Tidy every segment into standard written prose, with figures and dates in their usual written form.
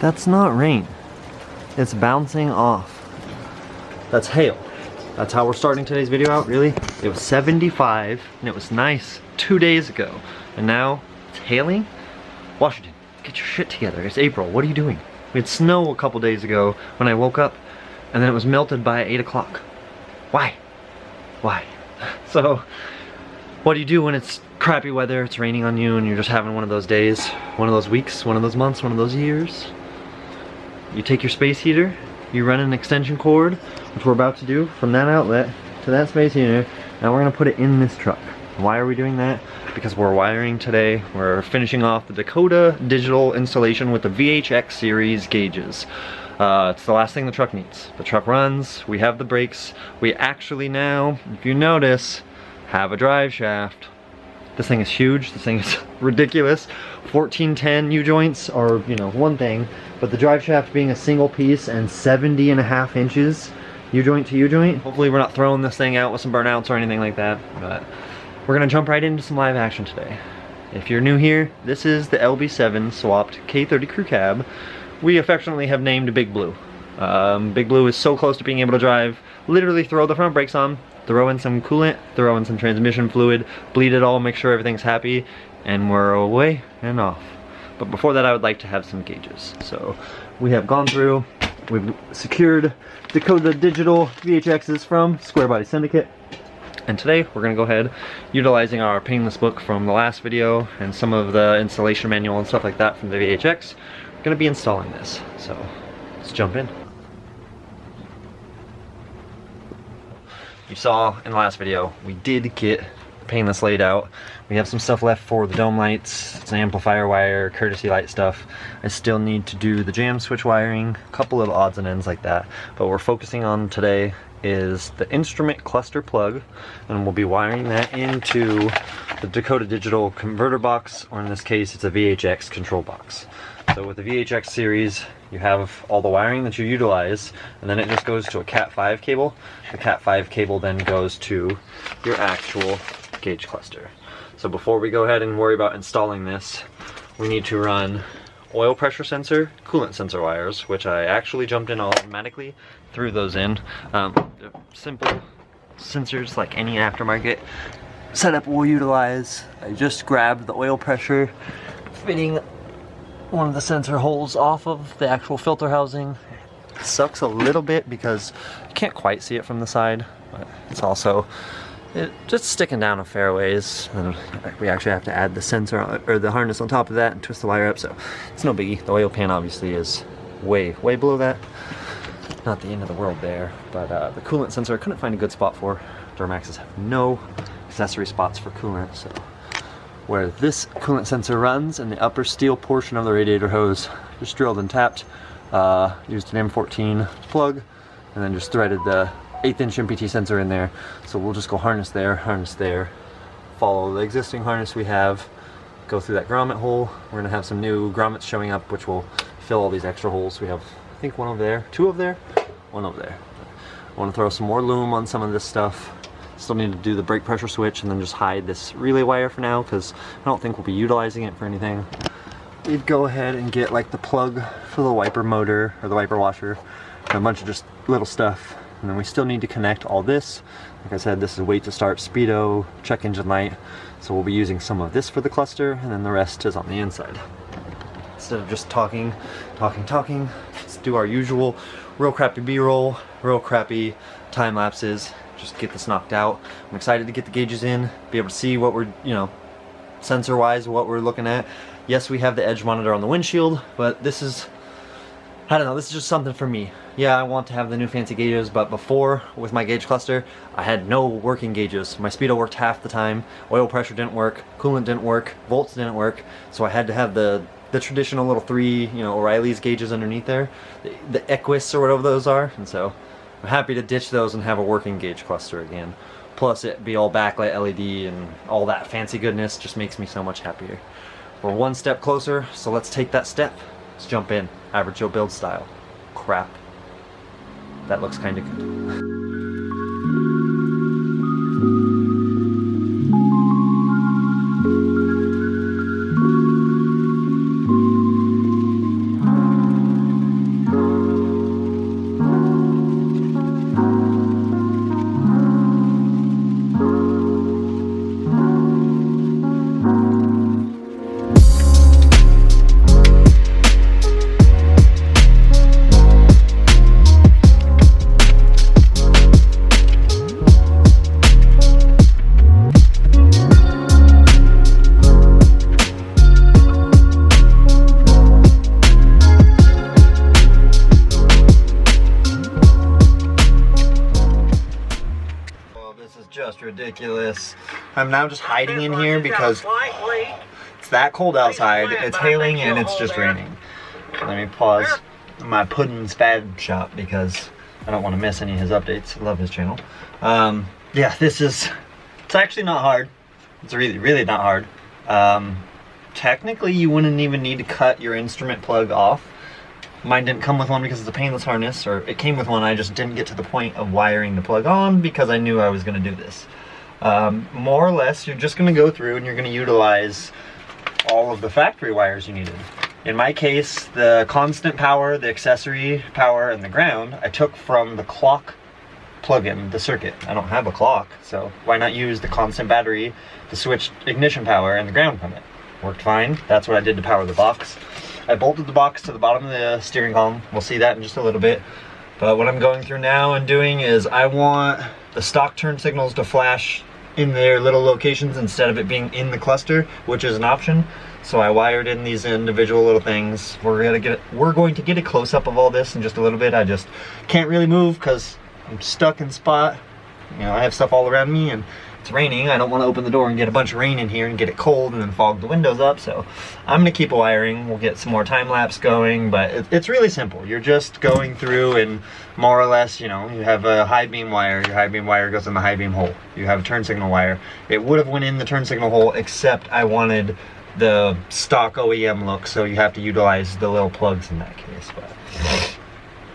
That's not rain. It's bouncing off. That's hail. That's how we're starting today's video out, really. It was 75 and it was nice 2 days ago. And now it's hailing? Washington, get your shit together. It's April. What are you doing? We had snow a couple days ago when I woke up and then it was melted by 8 o'clock. Why? Why? So, what do you do when it's crappy weather, it's raining on you, and you're just having one of those days, one of those weeks, one of those months, one of those years? You take your space heater, you run an extension cord, which we're about to do, from that outlet to that space heater, and we're gonna put it in this truck. Why are we doing that? Because we're wiring today. We're finishing off the Dakota digital installation with the VHX series gauges. It's the last thing the truck needs. The truck runs, we have the brakes, we actually now, if you notice, have a drive shaft. This thing is huge, this thing is ridiculous. 1410 U-joints are, you know, one thing, but the drive shaft being a single piece and 70.5 inches U-joint to U-joint. Hopefully we're not throwing this thing out with some burnouts or anything like that, but we're gonna jump right into some live action today. If you're new here, this is the LB7 swapped K30 crew cab. We affectionately have named Big Blue. Big Blue is so close to being able to drive, literally throw the front brakes on, throw in some coolant, throw in some transmission fluid, bleed it all, make sure everything's happy, and we're away and off. But before that, I would like to have some gauges. So we have gone through, we've secured Dakota digital VHXs from Square Body Syndicate. And today we're gonna go ahead, utilizing our painless book from the last video and some of the installation manual and stuff like that from the VHX, we're gonna be installing this. So let's jump in. You saw in the last video, we did get painless laid out. We have some stuff left for the dome lights, some amplifier wire, courtesy light stuff. I still need to do the jam switch wiring, a couple of odds and ends like that. But what we're focusing on today is the instrument cluster plug, and we'll be wiring that into the Dakota digital converter box, or in this case, it's a VHX control box. So with the VHX series, you have all the wiring that you utilize, and then it just goes to a Cat5 cable. The Cat5 cable then goes to your actual gauge cluster. So before we go ahead and worry about installing this, we need to run oil pressure sensor, coolant sensor wires, which I actually jumped in automatically, threw those in. Simple sensors like any aftermarket setup will utilize. I just grabbed the oil pressure, fitting one of the sensor holes off of the actual filter housing. It sucks a little bit because you can't quite see it from the side, but it's also just sticking down a fair ways, and we actually have to add the sensor or the harness on top of that and twist the wire up, so it's no biggie. The oil pan obviously is way below that. Not the end of the world there, but the coolant sensor I couldn't find a good spot for. Duramaxes have no accessory spots for coolant, so where this coolant sensor runs in the upper steel portion of the radiator hose, just drilled and tapped, used an M14 plug, and then just threaded the 1/8 inch MPT sensor in there. So we'll just go harness there, follow the existing harness we have, go through that grommet hole. We're gonna have some new grommets showing up, which will fill all these extra holes. We have, I think, one over there, two over there, one over there. I wanna throw some more loom on some of this stuff. Still need to do the brake pressure switch and then just hide this relay wire for now, because I don't think we'll be utilizing it for anything. We'd go ahead and get like the plug for the wiper motor or the wiper washer, and a bunch of just little stuff. And then we still need to connect all this. Like I said, this is wait to start, speedo, check engine light. So we'll be using some of this for the cluster, and then the rest is on the inside. Instead of just talking, let's do our usual real crappy B-roll, real crappy time lapses. Just get this knocked out. I'm excited to get the gauges in, be able to see what we're, you know, sensor-wise, what we're looking at. Yes, we have the edge monitor on the windshield, but this is, I don't know, this is just something for me. Yeah, I want to have the new fancy gauges, but before, with my gauge cluster, I had no working gauges. My speedo worked half the time, oil pressure didn't work, coolant didn't work, volts didn't work, so I had to have the traditional little 3, you know, O'Reilly's gauges underneath there, the Equus or whatever those are, and so I'm happy to ditch those and have a working gauge cluster again. Plus it be all backlight LED and all that fancy goodness just makes me so much happier. We're one step closer, so let's take that step. Let's jump in, average Joe build style. Crap. That looks kinda good. ridiculous. I'm now just hiding in here because it's that cold outside, it's hailing, and it's just raining. Let me pause my Puddin's Fab Shop because I don't want to miss any of his updates. I love his channel. Yeah, it's actually not hard. It's really, really not hard. Technically, you wouldn't even need to cut your instrument plug off. Mine didn't come with one because it's a painless harness, or it came with one, I just didn't get to the point of wiring the plug on because I knew I was going to do this. More or less, you're just going to go through and you're going to utilize all of the factory wires you needed. In my case, the constant power, the accessory power, and the ground, I took from the clock plug-in, the circuit. I don't have a clock, so why not use the constant battery, the switch ignition power, and the ground from it? Worked fine. That's what I did to power the box. I bolted the box to the bottom of the steering column. We'll see that in just a little bit. But what I'm going through now and doing is I want the stock turn signals to flash in their little locations instead of it being in the cluster, which is an option. So I wired in these individual little things. We're going to get a close-up of all this in just a little bit. I just can't really move because I'm stuck in spot. You know, I have stuff all around me and it's raining. I don't want to open the door and get a bunch of rain in here and get it cold and then fog the windows up. So I'm gonna keep wiring. We'll get some more time lapse going, but it's really simple. You're just going through and more or less, you know, you have a high beam wire. Your high beam wire goes in the high beam hole. You have a turn signal wire. It would have went in the turn signal hole, except I wanted the stock OEM look, so you have to utilize the little plugs in that case. But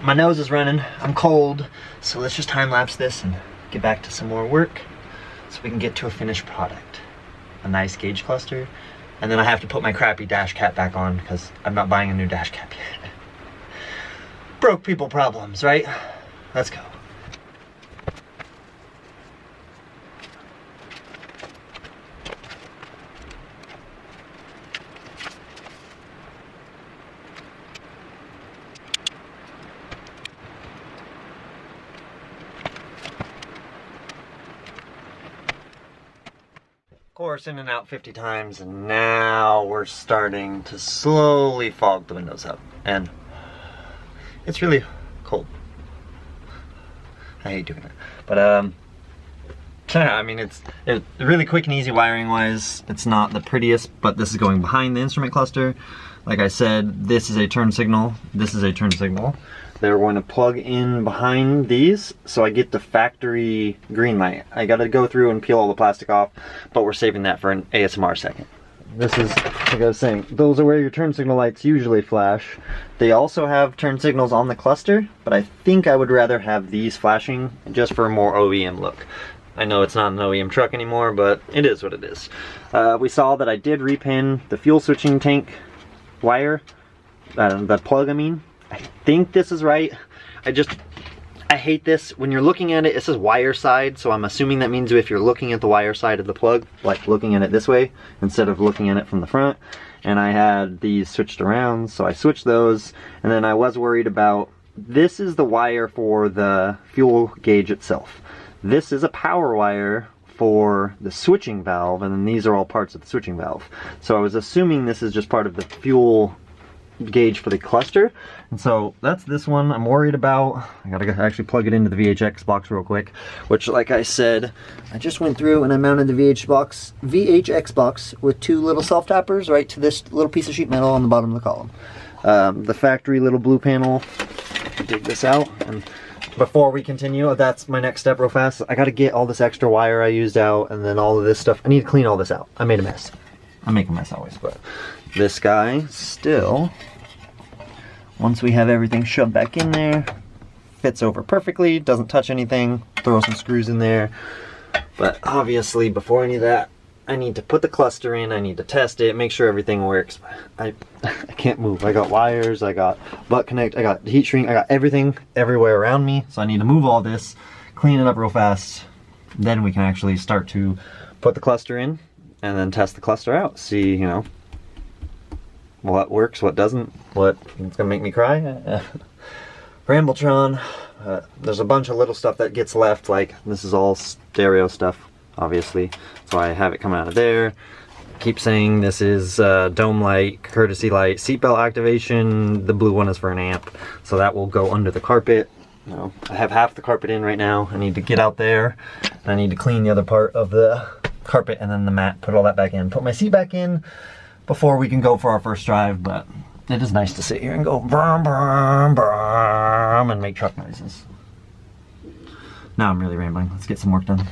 my nose is running. I'm cold, so let's just time lapse this and get back to some more work, so we can get to a finished product. A nice gauge cluster. And then I have to put my crappy dash cap back on because I'm not buying a new dash cap yet. Broke people problems, right? Let's go. Course, in and out 50 times, and now we're starting to slowly fog the windows up, and it's really cold. I hate doing it, but I mean, it's really quick and easy wiring wise. It's not the prettiest, but this is going behind the instrument cluster. Like I said, this is a turn signal, this is a turn signal. They're going to plug in behind these, so I get the factory green light. I gotta go through and peel all the plastic off, but we're saving that for an ASMR second. This is, like I was saying, those are where your turn signal lights usually flash. They also have turn signals on the cluster, but I think I would rather have these flashing just for a more OEM look. I know it's not an OEM truck anymore, but it is what it is. We saw that I did repin the fuel switching tank wire, the plug I mean. I think this is right. I hate this. When you're looking at it, it says wire side, so I'm assuming that means if you're looking at the wire side of the plug, like looking at it this way, instead of looking at it from the front. And I had these switched around, so I switched those, and then I was worried about, this is the wire for the fuel gauge itself. This is a power wire for the switching valve, and then these are all parts of the switching valve. So I was assuming this is just part of the fuel gauge for the cluster, and so that's this one I'm worried about. I gotta actually plug it into the VHX box real quick, which, like I said, I just went through and I mounted the VHX box with two little self tappers right to this little piece of sheet metal on the bottom of the column. The factory little blue panel, dig this out, and before we continue, that's my next step real fast. I gotta get all this extra wire I used out, and then all of this stuff. I need to clean all this out. I made a mess. I make a mess always, but this guy still, once we have everything shoved back in there, fits over perfectly, doesn't touch anything. Throw some screws in there. But obviously, before any of that, I need to put the cluster in, I need to test it, make sure everything works. I can't move. I got wires, I got butt connect, I got heat shrink, I got everything everywhere around me. So I need to move all this, clean it up real fast. Then we can actually start to put the cluster in and then test the cluster out. See, you know, what works, what doesn't, what's gonna make me cry. Rambletron. There's a bunch of little stuff that gets left, like this is all stereo stuff, obviously. So I have it come out of there. Keep saying this is dome light, courtesy light, seatbelt activation. The blue one is for an amp, so that will go under the carpet. No, I have half the carpet in right now. I need to get out there, and I need to clean the other part of the carpet and then the mat, put all that back in, put my seat back in before we can go for our first drive. But it is nice to sit here and go brum, brum, brum, and make truck noises. Now I'm really rambling. Let's get some work done.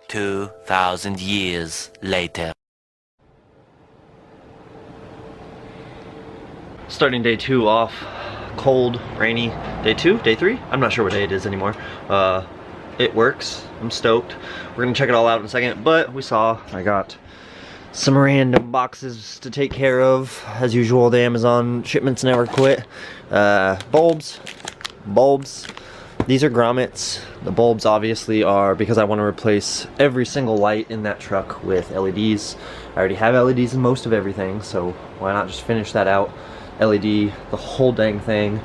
2,000 years later. Starting day 2 off, cold, rainy. Day 2, day 3? I'm not sure what day it is anymore. It works. I'm stoked. We're gonna check it all out in a second, but we saw I got some random boxes to take care of. As usual, the Amazon shipments never quit. Bulbs. These are grommets. The bulbs obviously are because I want to replace every single light in that truck with LEDs. I already have LEDs in most of everything, so why not just finish that out? LED, the whole dang thing,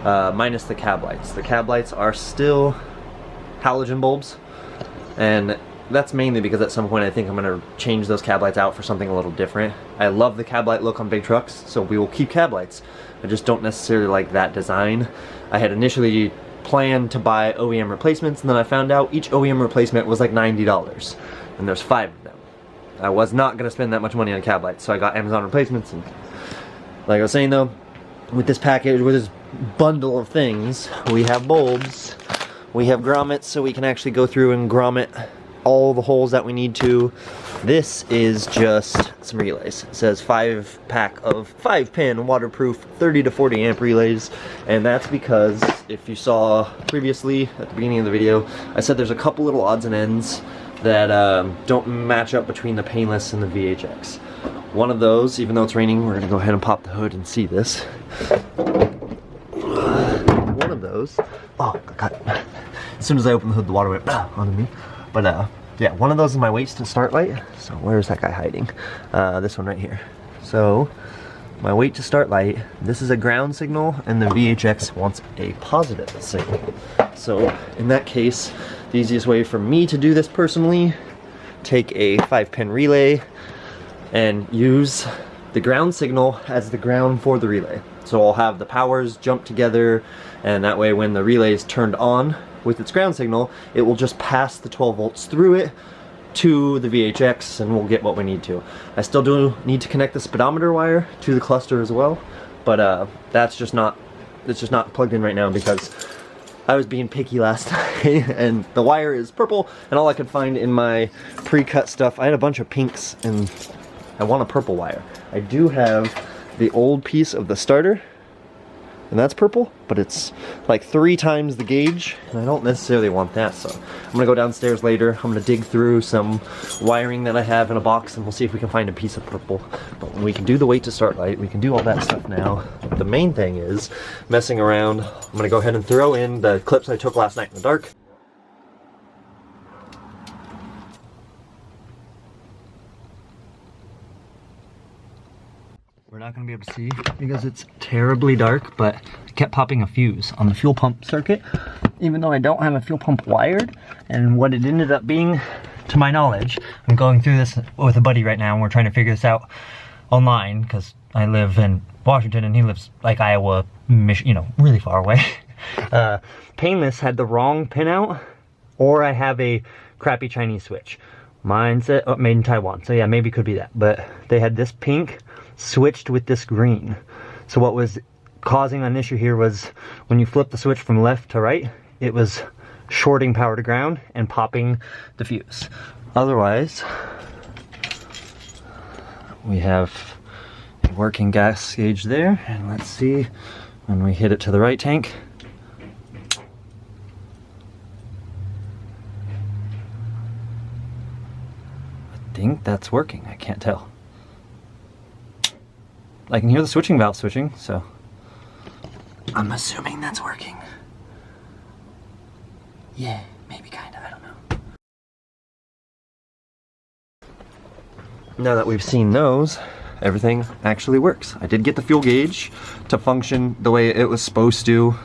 minus the cab lights. The cab lights are still halogen bulbs, and that's mainly because at some point I think I'm going to change those cab lights out for something a little different. I love the cab light look on big trucks, so we will keep cab lights. I just don't necessarily like that design. I had initially planned to buy OEM replacements, and then I found out each OEM replacement was like $90, and there's 5 of them. I was not going to spend that much money on cab lights, so I got Amazon replacements. And like I was saying though, with this package, with this bundle of things, we have bulbs, we have grommets, so we can actually go through and grommet all the holes that we need to. This is just some relays. It says 5-pack of 5-pin waterproof 30 to 40 amp relays, and that's because if you saw previously at the beginning of the video, I said there's a couple little odds and ends that don't match up between the painless and the VHX. One of those, even though it's raining, we're gonna go ahead and pop the hood and see this. One of those, oh god, as soon as I opened the hood, the water went onto me. But yeah, one of those is my waits to start light. So where's that guy hiding? This one right here. So my wait to start light, this is a ground signal, and the VHX wants a positive signal. So in that case, the easiest way for me to do this personally, take a 5-pin relay and use the ground signal as the ground for the relay. So I'll have the powers jump together, and that way when the relay is turned on with its ground signal, it will just pass the 12 volts through it to the VHX, and we'll get what we need to. I still do need to connect the speedometer wire to the cluster as well, but it's just not plugged in right now because I was being picky last night and the wire is purple, and all I could find in my pre-cut stuff, I had a bunch of pinks and I want a purple wire. I do have the old piece of the starter, and that's purple, but it's like 3 times the gauge, and I don't necessarily want that, so I'm gonna go downstairs later. I'm gonna dig through some wiring that I have in a box, and we'll see if we can find a piece of purple. But when we can do the wait to start light, we can do all that stuff now. The main thing is messing around. I'm gonna go ahead and throw in the clips I took last night in the dark. We're not going to be able to see because it's terribly dark, but I kept popping a fuse on the fuel pump circuit, even though I don't have a fuel pump wired. And what it ended up being, to my knowledge, I'm going through this with a buddy right now, and we're trying to figure this out online because I live in Washington and he lives like Iowa, you know, really far away. Painless had the wrong pinout, or I have a crappy Chinese switch. Mine said made in Taiwan, so yeah, maybe it could be that. But they had this pink switched with this green. So what was causing an issue here was when you flip the switch from left to right, it was shorting power to ground and popping the fuse. Otherwise, we have a working gas gauge there, and let's see when we hit it to the right tank. I think that's working, I can't tell. I can hear the switching valve switching, so I'm assuming that's working. Yeah, maybe kinda, I don't know. Now that we've seen those, everything actually works. I did get the fuel gauge to function the way it was supposed to.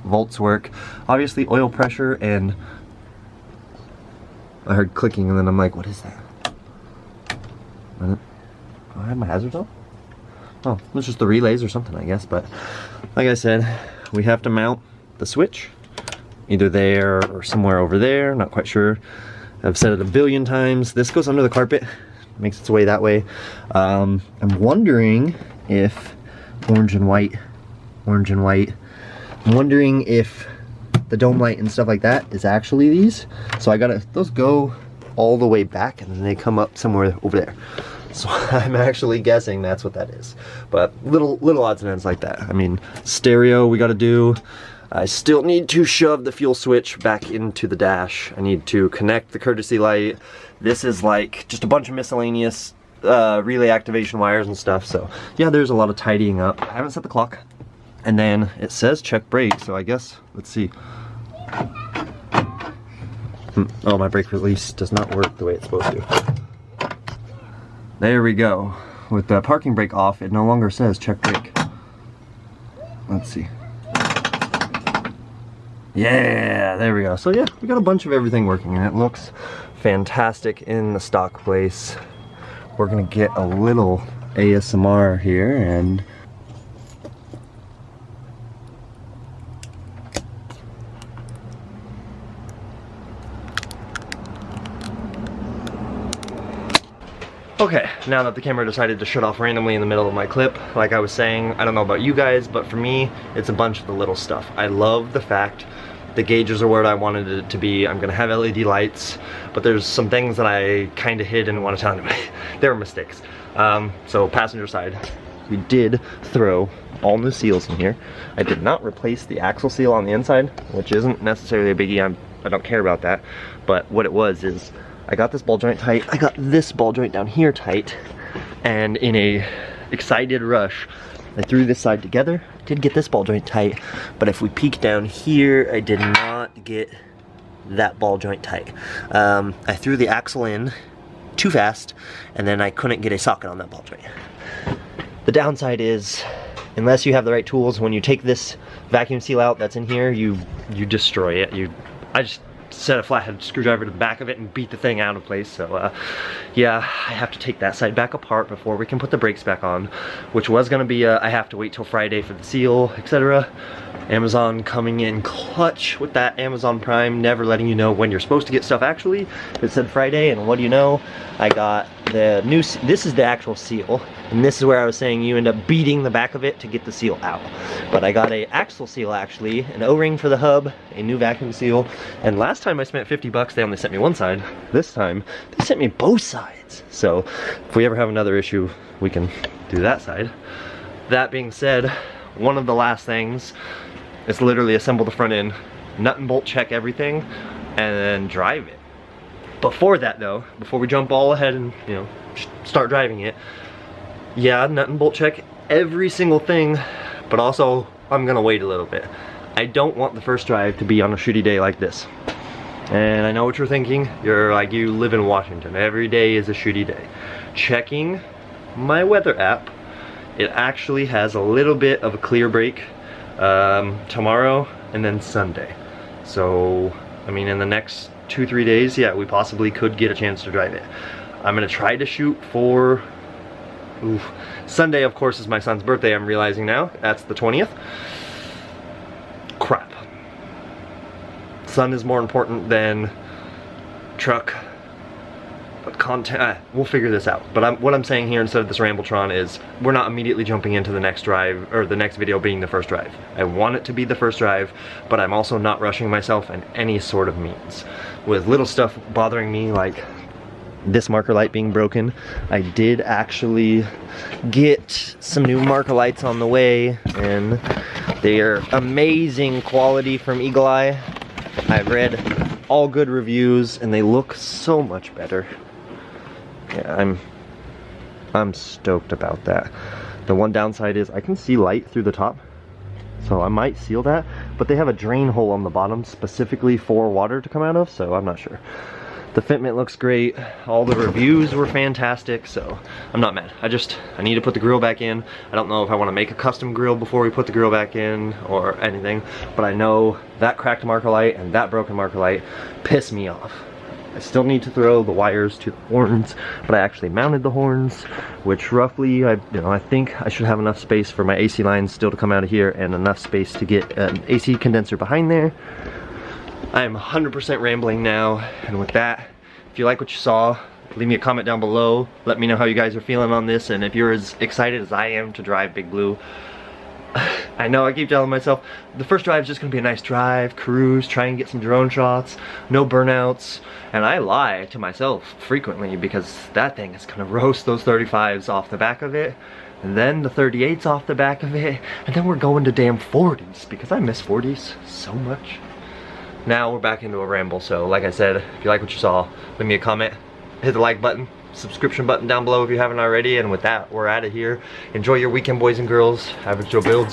Volts work. Obviously oil pressure, and I heard clicking and then I'm like, what is that? Do I have my hazards on? Oh, it's just the relays or something, I guess. But like I said, we have to mount the switch either there or somewhere over there, not quite sure. I've said it a billion times. This goes under the carpet, makes its way that way. I'm wondering if orange and white, I'm wondering if the dome light and stuff like that is actually these. So I gotta, those go all the way back and then they come up somewhere over there. So I'm actually guessing that's what that is. But little odds and ends like that. I mean, stereo we gotta do. I still need to shove the fuel switch back into the dash. I need to connect the courtesy light. This is like just a bunch of miscellaneous relay activation wires and stuff. So yeah, there's a lot of tidying up. I haven't set the clock. And then it says check brake, so I guess, let's see. Oh, my brake release does not work the way it's supposed to. There we go. With the parking brake off, it no longer says check brake. Let's see. Yeah, there we go. So yeah, we got a bunch of everything working and it looks fantastic in the stock place. We're gonna get a little ASMR here and okay, now that the camera decided to shut off randomly in the middle of my clip, like I was saying, I don't know about you guys, but for me, it's a bunch of the little stuff. I love the fact the gauges are where I wanted it to be. I'm gonna have LED lights, but there's some things that I kind of hid and didn't want to tell anybody. They were mistakes. So passenger side, we did throw all new seals in here. I did not replace the axle seal on the inside, which isn't necessarily a biggie. I don't care about that, but what it was is, I got this ball joint tight, I got this ball joint down here tight, and in a excited rush, I threw this side together, did get this ball joint tight, but if we peek down here, I did not get that ball joint tight. I threw the axle in too fast, and then I couldn't get a socket on that ball joint. The downside is, unless you have the right tools, when you take this vacuum seal out that's in here, you destroy it. I just set a flathead screwdriver to the back of it and beat the thing out of place. So yeah, I have to take that side back apart before we can put the brakes back on, which was gonna be I have to wait till Friday for the seal, etc. Amazon coming in clutch with that Amazon Prime, never letting you know when you're supposed to get stuff actually. It said Friday, and what do you know? I got the new, this is the actual seal, and this is where I was saying you end up beating the back of it to get the seal out. But I got a axle seal actually, an O-ring for the hub, a new vacuum seal, and last time I spent 50 bucks, they only sent me one side. This time, they sent me both sides. So if we ever have another issue, we can do that side. That being said, one of the last things is literally assemble the front end, nut and bolt check everything, and then drive it. Before that though, before we jump all ahead and, you know, start driving it, yeah, nut and bolt check every single thing, but also I'm gonna wait a little bit. I don't want the first drive to be on a shitty day like this. And I know what you're thinking. You're like, you live in Washington. Every day is a shitty day. Checking my weather app, it actually has a little bit of a clear break tomorrow and then Sunday. So, I mean, in the next 2-3 days, yeah, we possibly could get a chance to drive it. I'm gonna try to shoot for, Sunday, of course, is my son's birthday, I'm realizing now. That's the 20th. Crap. Son is more important than truck, but content, we'll figure this out. But what I'm saying here instead of this Rambletron is, we're not immediately jumping into the next drive, or the next video being the first drive. I want it to be the first drive, but I'm also not rushing myself in any sort of means. With little stuff bothering me, like this marker light being broken, I did actually get some new marker lights on the way, and they are amazing quality from Eagle Eye. I've read all good reviews and they look so much better. Yeah, I'm stoked about that. The one downside is I can see light through the top, so I might seal that, but they have a drain hole on the bottom specifically for water to come out of, so I'm not sure. The fitment looks great. All the reviews were fantastic, so I'm not mad. I need to put the grill back in. I don't know if I want to make a custom grill before we put the grill back in or anything, but I know that cracked marker light and that broken marker light piss me off. I still need to throw the wires to the horns, but I actually mounted the horns, which roughly, I think I should have enough space for my AC lines still to come out of here and enough space to get an AC condenser behind there. I am 100% rambling now, and with that, if you like what you saw, leave me a comment down below. Let me know how you guys are feeling on this, and if you're as excited as I am to drive Big Blue. I know I keep telling myself, the first drive is just going to be a nice drive, cruise, try and get some drone shots, no burnouts, and I lie to myself frequently because that thing is going to roast those 35s off the back of it, and then the 38s off the back of it, and then we're going to damn 40s because I miss 40s so much. Now we're back into a ramble, so like I said, if you like what you saw, leave me a comment, hit the like button, subscription button down below if you haven't already, and with that, we're out of here. Enjoy your weekend, boys and girls. Average Joe builds.